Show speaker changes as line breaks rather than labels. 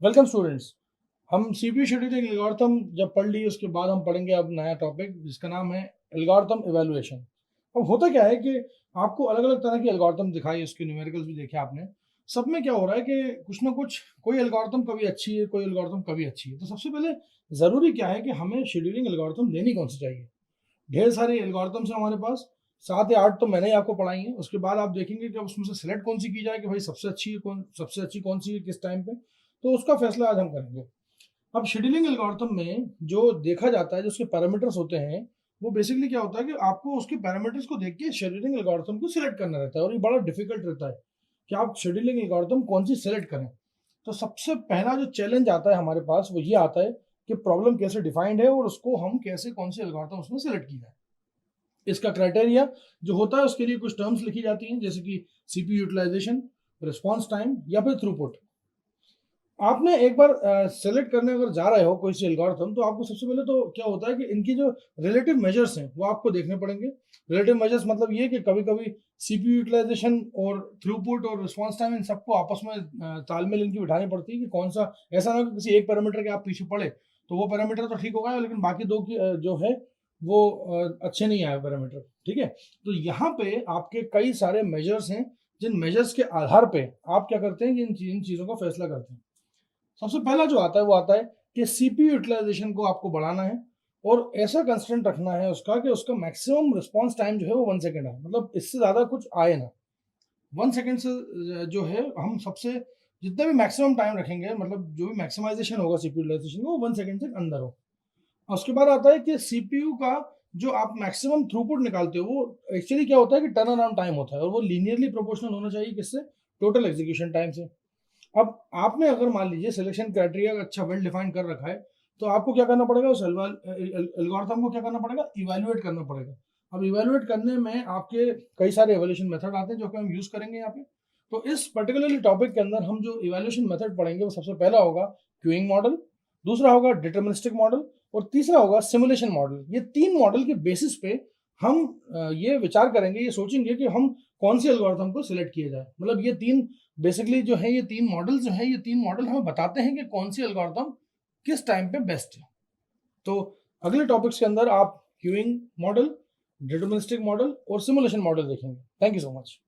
Welcome students. हम CPU scheduling algorithm जब पढ़ ली उसके बाद हम पढ़ेंगे अब नया टॉपिक जिसका नाम है एल्गोरिथम इवैल्यूएशन। अब होता क्या है कि आपको अलग अलग तरह की एल्गोरिथम दिखाई, उसके न्यूमेरिकल्स भी देखे आपने। सब में क्या हो रहा है कि कुछ ना कुछ कोई एल्गोरिथम कभी अच्छी है, कोई एल्गोरिथम कभी अच्छी है। तो सबसे पहले ज़रूरी क्या है कि हमें शेड्यूलिंग एल्गोरिथम लेनी कौन सी चाहिए। ढेर सारी एल्गोरिथम्स हैं हमारे पास, 7 या 8 तो मैंने ही आपको पढ़ाई है। उसके बाद आप देखेंगे कि अब उसमें से सिलेक्ट कौन सी की जाए कि भाई सबसे अच्छी कौन सी है, किस टाइम पे। तो उसका फैसला आज हम करेंगे। अब शेड्यूलिंग एल्गोरिथम में जो देखा जाता है, जो उसके पैरामीटर्स होते हैं, वो बेसिकली क्या होता है कि आपको उसके पैरामीटर्स को देख के शेड्यूलिंग एल्गोरिथम को सिलेक्ट करना रहता है, और ये बड़ा डिफिकल्ट रहता है कि आप शेड्यूलिंग एल्गोरिथम कौन सी सेलेक्ट करें। तो सबसे पहला जो चैलेंज आता है हमारे पास वो ये आता है कि प्रॉब्लम कैसे डिफाइंड है और उसको हम कैसे कौन सी एल्गोरिथम उसमें सेलेक्ट की जाए। इसका क्राइटेरिया जो होता है उसके लिए कुछ टर्म्स लिखी जाती हैं, जैसे कि सीपीयू यूटिलाइजेशन, रिस्पॉन्स टाइम या फिर थ्रूपुट। आपने एक बार सेलेक्ट करने अगर जा रहे हो कोई सी एल्गोरिथम, तो आपको सबसे पहले तो क्या होता है कि इनकी जो रिलेटिव मेजर्स हैं वो आपको देखने पड़ेंगे। रिलेटिव मेजर्स मतलब ये कि कभी कभी सीपीयू यूटिलाइजेशन और थ्रूपुट और रिस्पांस टाइम इन सबको आपस में तालमेल इनकी बिठानी पड़ती है कि कौन सा। ऐसा ना हो कि किसी एक पैरामीटर के आप पीछे पड़े तो वो पैरामीटर तो ठीक होगा लेकिन बाकी दो की जो है वो अच्छे नहीं आए पैरामीटर। ठीक है, तो यहाँ पे आपके कई सारे मेजर्स हैं जिन मेजर्स के आधार पे आप क्या करते हैं कि इन चीज़ों का फैसला करते हैं। सबसे पहला जो आता है वो आता है कि सीपीयू यूटिलाइजेशन को आपको बढ़ाना है और ऐसा कंस्टेंट रखना है उसका कि उसका मैक्सिमम रिस्पांस टाइम जो है वो 1 सेकेंड है, मतलब इससे ज़्यादा कुछ आए ना। 1 सेकेंड से जो है हम सबसे जितना भी मैक्सिमम टाइम रखेंगे, मतलब जो भी मैक्सिमाइजेशन होगा सीपीयू यूटिलाइजेशन का वो 1 सेकेंड से अंदर हो। और उसके बाद आता है कि सीपीयू का जो आप मैक्सिमम थ्रूपुट निकालते हो वो एक्चुअली क्या होता है कि टर्न अराउंड टाइम होता है, और वो लीनियरली प्रोपोर्शनल होना चाहिए किससे, टोटल एग्जीक्यूशन टाइम से। अब आपने अगर मान लीजिए सिलेक्शन क्राइटेरिया अच्छा वेल डिफाइन कर रखा है, तो आपको क्या करना पड़ेगा, उस एल्गोरिथम को क्या करना पड़ेगा, इवैल्यूएट करना पड़ेगा। अब इवैल्यूएट करने में आपके कई सारे इवैल्यूएशन मेथड आते हैं जो कि हम यूज करेंगे यहाँ पे। तो इस पर्टिकुलरली टॉपिक के अंदर हम जो इवैल्यूएशन मेथड पढ़ेंगे वो सबसे पहला होगा क्यूइंग मॉडल, दूसरा होगा डिटर्मिनिस्टिक मॉडल, और तीसरा होगा सिमुलेशन मॉडल। ये तीन मॉडल के बेसिस पे हम ये विचार करेंगे, ये सोचेंगे कि हम कौन सी एल्गोरिथम को सिलेक्ट किया जाए। मतलब ये तीन बेसिकली जो है, ये तीन मॉडल जो है, ये तीन मॉडल हमें बताते हैं कि कौन सी एल्गोरिथम किस टाइम पे बेस्ट है। तो अगले टॉपिक्स के अंदर आप क्यूइंग मॉडल, डिटर्मिनिस्टिक मॉडल और सिमुलेशन मॉडल देखेंगे। Thank you so much.